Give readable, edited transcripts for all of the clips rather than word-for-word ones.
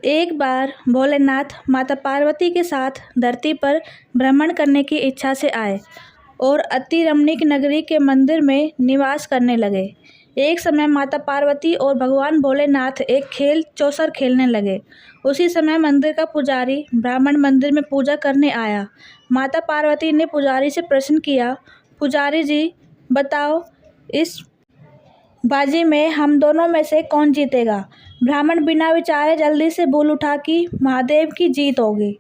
एक बार भोलेनाथ माता पार्वती के साथ धरती पर भ्रमण करने की इच्छा से आए और अति रमणीक नगरी के मंदिर में निवास करने लगे। एक समय माता पार्वती और भगवान भोलेनाथ एक खेल चौसर खेलने लगे। उसी समय मंदिर का पुजारी ब्राह्मण मंदिर में पूजा करने आया। माता पार्वती ने पुजारी से प्रश्न किया, पुजारी जी बताओ, इस बाजी में हम दोनों में से कौन जीतेगा? ब्राह्मण बिना विचारे जल्दी से बोल उठा कि महादेव की जीत होगी।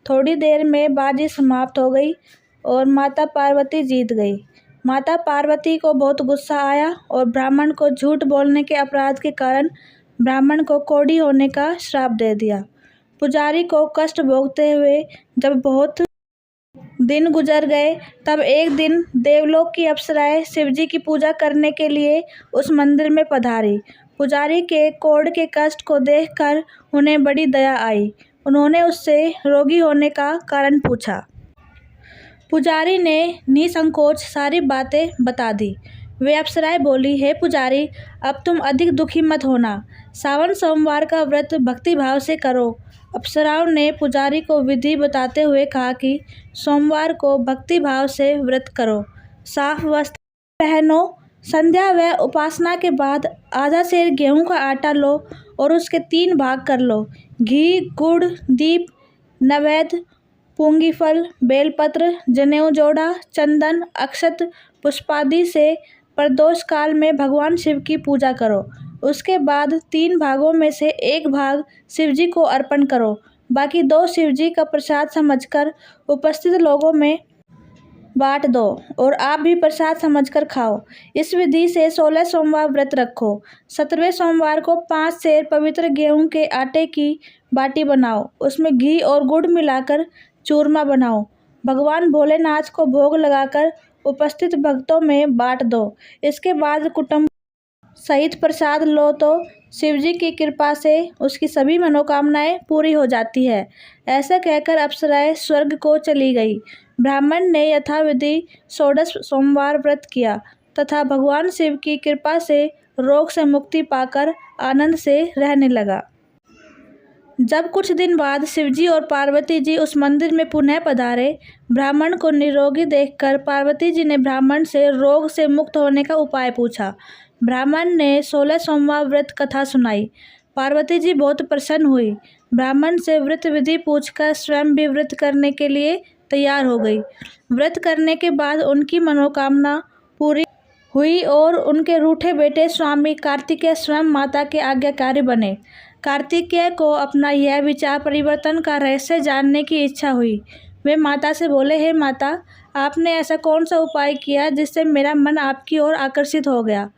थोड़ी देर में बाजी समाप्त हो गई और माता पार्वती जीत गई। माता पार्वती को बहुत गुस्सा आया और ब्राह्मण को झूठ बोलने के अपराध के कारण ब्राह्मण को कोढ़ी होने का श्राप दे दिया। पुजारी को कष्ट भोगते हुए जब बहुत दिन गुजर गए, तब एक दिन देवलोक की अप्सराएं शिवजी की पूजा करने के लिए उस मंदिर में पधारी। पुजारी के कोढ़ के कष्ट को देखकर उन्हें बड़ी दया आई। उन्होंने उससे रोगी होने का कारण पूछा। पुजारी ने निसंकोच सारी बातें बता दी। वे अप्सराएं बोली, हे पुजारी, अब तुम अधिक दुखी मत होना। सावन सोमवार का व्रत भक्तिभाव से करो। अप्सराओं ने पुजारी को विधि बताते हुए कहा कि सोमवार को भक्तिभाव से व्रत करो, साफ वस्त्र पहनो, संध्या व उपासना के बाद आधा सेर गेहूं का आटा लो और उसके 3 भाग कर लो। घी, गुड़, दीप, नैवेद्य, पूंगीफल, बेलपत्र, जनेऊ जोड़ा, चंदन, अक्षत, पुष्पादि से प्रदोष काल में भगवान शिव की पूजा करो। उसके बाद 3 भागों में से 1 भाग शिवजी को अर्पण करो। बाकी 2 शिवजी का प्रसाद समझकर उपस्थित लोगों में बांट दो और आप भी प्रसाद समझकर खाओ। इस विधि से 16 सोमवार व्रत रखो। 17वें सोमवार को 5 सेर पवित्र गेहूं के आटे की बाटी बनाओ। उसमें घी और गुड़ मिलाकर चूरमा बनाओ। भगवान भोलेनाथ को भोग लगाकर उपस्थित भक्तों में बांट दो। इसके बाद कुटुंब सहित प्रसाद लो तो शिवजी की कृपा से उसकी सभी मनोकामनाएं पूरी हो जाती है। ऐसा कहकर अप्सराएं स्वर्ग को चली गई। ब्राह्मण ने यथाविधि 16 सोमवार व्रत किया तथा भगवान शिव की कृपा से रोग से मुक्ति पाकर आनंद से रहने लगा। जब कुछ दिन बाद शिवजी और पार्वती जी उस मंदिर में पुनः पधारे, ब्राह्मण को निरोगी देखकर पार्वती जी ने ब्राह्मण से रोग से मुक्त होने का उपाय पूछा। ब्राह्मण ने 16 सोमवार व्रत कथा सुनाई। पार्वती जी बहुत प्रसन्न हुई। ब्राह्मण से व्रत विधि पूछकर स्वयं भी व्रत करने के लिए तैयार हो गई। व्रत करने के बाद उनकी मनोकामना पूरी हुई और उनके रूठे बेटे स्वामी कार्तिकेय स्वयं माता के आज्ञाकारी बने। कार्तिकेय को अपना यह विचार परिवर्तन का रहस्य जानने की इच्छा हुई। वे माता से बोले, हे माता, आपने ऐसा कौन सा उपाय किया जिससे मेरा मन आपकी ओर आकर्षित हो गया?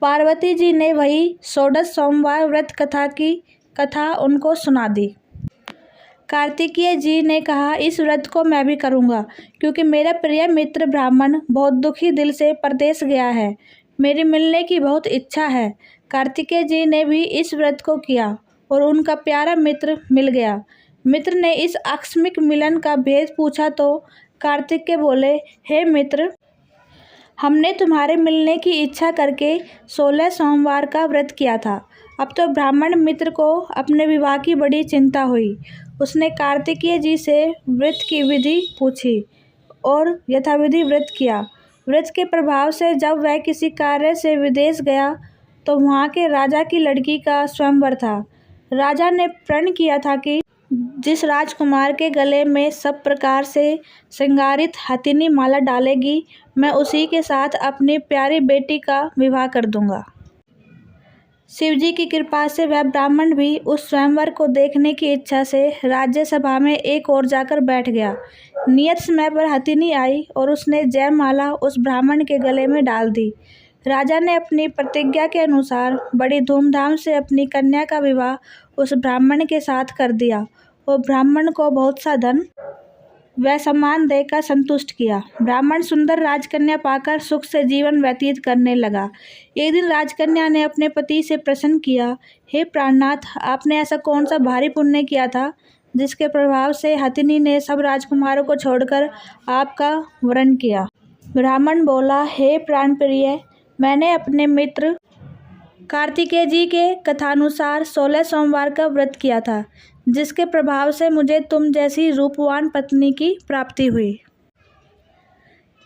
पार्वती जी ने वही 16 सोमवार व्रत कथा की कथा उनको सुना दी। कार्तिकेय जी ने कहा, इस व्रत को मैं भी करूँगा क्योंकि मेरा प्रिय मित्र ब्राह्मण बहुत दुखी दिल से परदेश गया है। मेरी मिलने की बहुत इच्छा है। कार्तिकेय जी ने भी इस व्रत को किया और उनका प्यारा मित्र मिल गया। मित्र ने इस आकस्मिक मिलन का भेद पूछा तो कार्तिकेय बोले, हे मित्र, हमने तुम्हारे मिलने की इच्छा करके 16 सोमवार का व्रत किया था। अब तो ब्राह्मण मित्र को अपने विवाह की बड़ी चिंता हुई। उसने कार्तिकेय जी से व्रत की विधि पूछी और यथाविधि व्रत किया। व्रत के प्रभाव से जब वह किसी कार्य से विदेश गया तो वहाँ के राजा की लड़की का स्वयंवर था। राजा ने प्रण किया था कि जिस राजकुमार के गले में सब प्रकार से श्रृंगारित हथिनी माला डालेगी, मैं उसी के साथ अपनी प्यारी बेटी का विवाह कर दूंगा। शिवजी की कृपा से वह ब्राह्मण भी उस स्वयंवर को देखने की इच्छा से राज्यसभा में एक ओर जाकर बैठ गया। नियत समय पर हथिनी आई और उसने जयमाला उस ब्राह्मण के गले में डाल दी। राजा ने अपनी प्रतिज्ञा के अनुसार बड़ी धूमधाम से अपनी कन्या का विवाह उस ब्राह्मण के साथ कर दिया और ब्राह्मण को बहुत सा धन व सम्मान देकर संतुष्ट किया। ब्राह्मण सुंदर राजकन्या पाकर सुख से जीवन व्यतीत करने लगा। एक दिन राजकन्या ने अपने पति से प्रश्न किया, हे प्राणनाथ, आपने ऐसा कौन सा भारी पुण्य किया था जिसके प्रभाव से हथिनी ने सब राजकुमारों को छोड़कर आपका वरण किया? ब्राह्मण बोला, हे प्राण प्रिय, मैंने अपने मित्र कार्तिकेय जी के कथानुसार 16 सोमवार का व्रत किया था, जिसके प्रभाव से मुझे तुम जैसी रूपवान पत्नी की प्राप्ति हुई।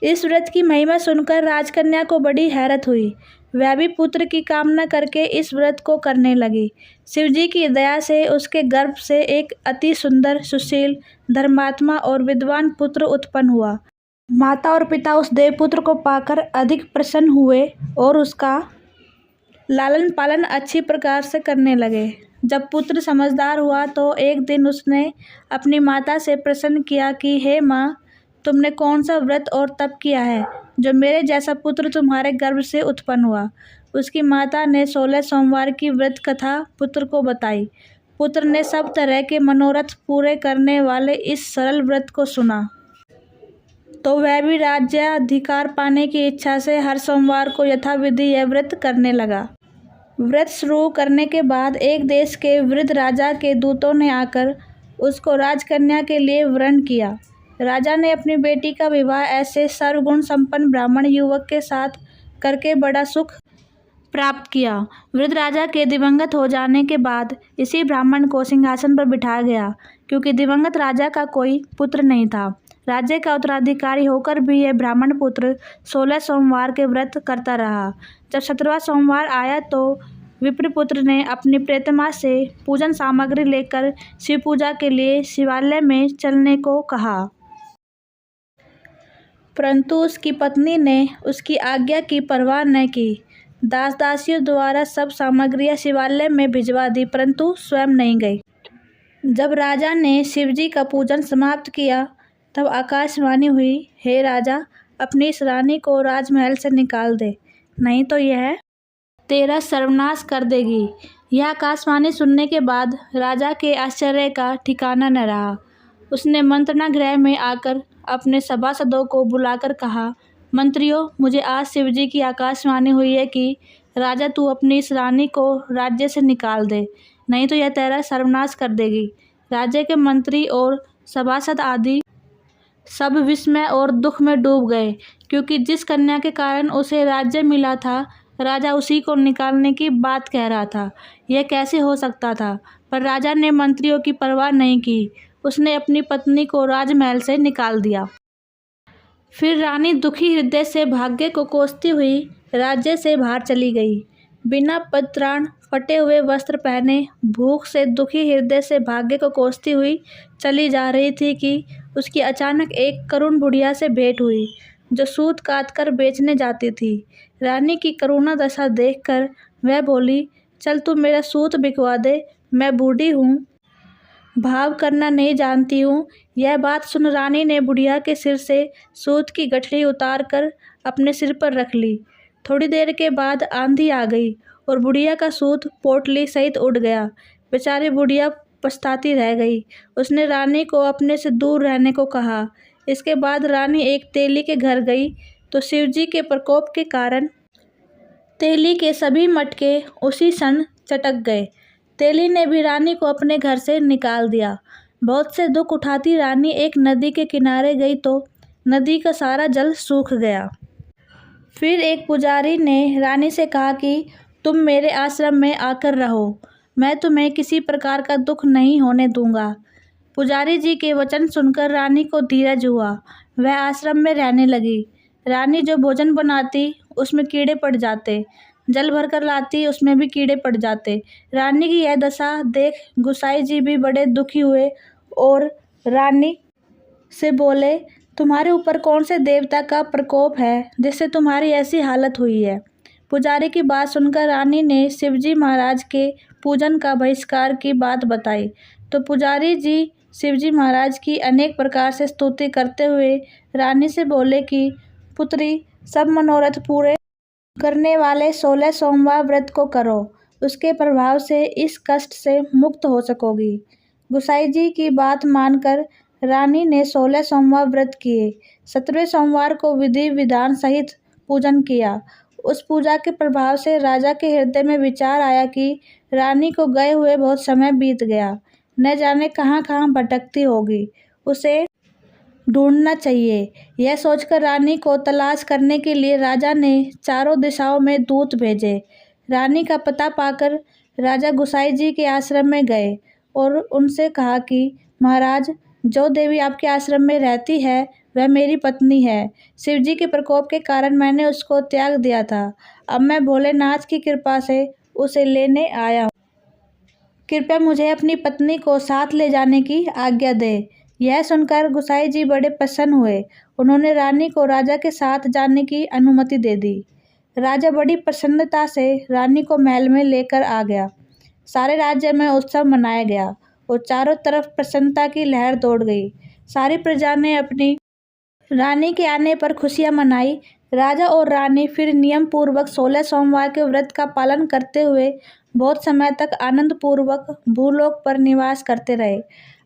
इस व्रत की महिमा सुनकर राजकन्या को बड़ी हैरत हुई। वह भी पुत्र की कामना करके इस व्रत को करने लगी। शिवजी की दया से उसके गर्भ से एक अति सुंदर, सुशील, धर्मात्मा और विद्वान पुत्र उत्पन्न हुआ। माता और पिता उस देवपुत्र को पाकर अधिक प्रसन्न हुए और उसका लालन पालन अच्छी प्रकार से करने लगे। जब पुत्र समझदार हुआ तो एक दिन उसने अपनी माता से प्रश्न किया कि हे माँ, तुमने कौन सा व्रत और तप किया है जो मेरे जैसा पुत्र तुम्हारे गर्भ से उत्पन्न हुआ। उसकी माता ने 16 सोमवार की व्रत कथा पुत्र को बताई। पुत्र ने सब तरह के मनोरथ पूरे करने वाले इस सरल व्रत को सुना तो वह भी राज्याधिकार पाने की इच्छा से हर सोमवार को यथाविधि यह व्रत करने लगा। व्रत शुरू करने के बाद एक देश के वृद्ध राजा के दूतों ने आकर उसको राजकन्या के लिए वरण किया। राजा ने अपनी बेटी का विवाह ऐसे सर्वगुण संपन्न ब्राह्मण युवक के साथ करके बड़ा सुख प्राप्त किया। वृद्ध राजा के दिवंगत हो जाने के बाद इसी ब्राह्मण को सिंहासन पर बिठाया गया, क्योंकि दिवंगत राजा का कोई पुत्र नहीं था। राज्य का उत्तराधिकारी होकर भी यह ब्राह्मण पुत्र 16 सोमवार के व्रत करता रहा। जब 17वां सोमवार आया तो विप्रपुत्र ने अपनी प्रेतमा से पूजन सामग्री लेकर शिव पूजा के लिए शिवालय में चलने को कहा, परंतु उसकी पत्नी ने उसकी आज्ञा की परवाह न की। दास दासियों द्वारा सब सामग्रियां शिवालय में भिजवा दी, परंतु स्वयं नहीं गई। जब राजा ने शिवजी का पूजन समाप्त किया तब आकाशवाणी हुई, हे राजा, अपनी इस रानी को राजमहल से निकाल दे, नहीं तो यह तेरा सर्वनाश कर देगी। यह आकाशवाणी सुनने के बाद राजा के आश्चर्य का ठिकाना न रहा। उसने मंत्रणा गृह में आकर अपने सभासदों को बुलाकर कहा, मंत्रियों, मुझे आज शिवजी की आकाशवाणी हुई है कि राजा तू अपनी इस रानी को राज्य से निकाल दे, नहीं तो यह तेरा सर्वनाश कर देगी। राज्य के मंत्री और सभासद आदि सब विस्मय और दुख में डूब गए, क्योंकि जिस कन्या के कारण उसे राज्य मिला था, राजा उसी को निकालने की बात कह रहा था। यह कैसे हो सकता था? पर राजा ने मंत्रियों की परवाह नहीं की। उसने अपनी पत्नी को राजमहल से निकाल दिया। फिर रानी दुखी हृदय से भाग्य को कोसती हुई राज्य से बाहर चली गई। बिना परित्राण, फटे हुए वस्त्र पहने, भूख से दुखी हृदय से भाग्य को कोसती हुई चली जा रही थी कि उसकी अचानक एक करुण बुढ़िया से भेंट हुई, जो सूत काट कर बेचने जाती थी। रानी की करुणा दशा देखकर वह बोली, चल तू मेरा सूत बिकवा दे, मैं बूढ़ी हूँ, भाव करना नहीं जानती हूँ। यह बात सुन रानी ने बुढ़िया के सिर से सूत की गठरी उतार कर अपने सिर पर रख ली। थोड़ी देर के बाद आंधी आ गई और बुढ़िया का सूत पोटली सहित उड़ गया। बेचारी बुढ़िया पछताती रह गई। उसने रानी को अपने से दूर रहने को कहा। इसके बाद रानी एक तेली के घर गई तो शिवजी के प्रकोप के कारण तेली के सभी मटके उसी क्षण चटक गए। तेली ने भी रानी को अपने घर से निकाल दिया। बहुत से दुख उठाती रानी एक नदी के किनारे गई तो नदी का सारा जल सूख गया। फिर एक पुजारी ने रानी से कहा कि तुम मेरे आश्रम में आकर रहो, मैं तुम्हें किसी प्रकार का दुख नहीं होने दूंगा। पुजारी जी के वचन सुनकर रानी को धीरज हुआ। वह आश्रम में रहने लगी। रानी जो भोजन बनाती उसमें कीड़े पड़ जाते, जल भरकर लाती उसमें भी कीड़े पड़ जाते। रानी की यह दशा देख गुसाई जी भी बड़े दुखी हुए और रानी से बोले, तुम्हारे ऊपर कौन से देवता का प्रकोप है जिससे तुम्हारी ऐसी हालत हुई है। पुजारी की बात सुनकर रानी ने शिवजी महाराज के पूजन का बहिष्कार की बात बताई तो पुजारी जी शिवजी महाराज की अनेक प्रकार से स्तुति करते हुए रानी से बोले कि पुत्री, सब मनोरथ पूरे करने वाले 16 सोमवार व्रत को करो, उसके प्रभाव से इस कष्ट से मुक्त हो सकोगी। गुसाई जी की बात मानकर रानी ने 16 सोमवार व्रत किए। 17वें सोमवार को विधि विधान सहित पूजन किया। उस पूजा के प्रभाव से राजा के हृदय में विचार आया कि रानी को गए हुए बहुत समय बीत गया, न जाने कहाँ कहाँ भटकती होगी, उसे ढूंढना चाहिए। यह सोचकर रानी को तलाश करने के लिए राजा ने चारों दिशाओं में दूत भेजे। रानी का पता पाकर राजा गुसाई जी के आश्रम में गए और उनसे कहा कि महाराज, जो देवी आपके आश्रम में रहती है वह मेरी पत्नी है। शिवजी के प्रकोप के कारण मैंने उसको त्याग दिया था। अब मैं भोलेनाथ की कृपा से उसे लेने आया हूँ। कृपया मुझे अपनी पत्नी को साथ ले जाने की आज्ञा दे। यह सुनकर गुसाई जी बड़े प्रसन्न हुए। उन्होंने रानी को राजा के साथ जाने की अनुमति दे दी। राजा बड़ी प्रसन्नता से रानी को महल में लेकर आ गया। सारे राज्य में उत्सव मनाया गया और चारों तरफ प्रसन्नता की लहर दौड़ गई। सारी प्रजा ने अपनी रानी के आने पर खुशियां मनाई। राजा और रानी फिर नियम पूर्वक 16 सोमवार के व्रत का पालन करते हुए बहुत समय तक आनंद पूर्वक भूलोक पर निवास करते रहे।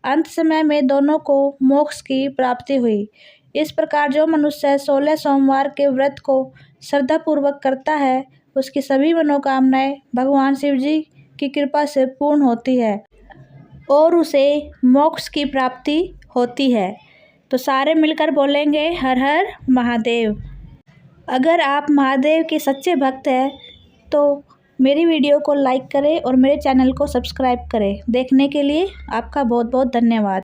अंत समय में दोनों को मोक्ष की प्राप्ति हुई। इस प्रकार जो मनुष्य 16 सोमवार के व्रत को श्रद्धा पूर्वक करता है, उसकी सभी मनोकामनाएं भगवान शिव जी की कृपा से पूर्ण होती है और उसे मोक्ष की प्राप्ति होती है। तो सारे मिलकर बोलेंगे हर हर महादेव। अगर आप महादेव के सच्चे भक्त हैं तो मेरी वीडियो को लाइक करें और मेरे चैनल को सब्सक्राइब करें। देखने के लिए आपका बहुत बहुत धन्यवाद।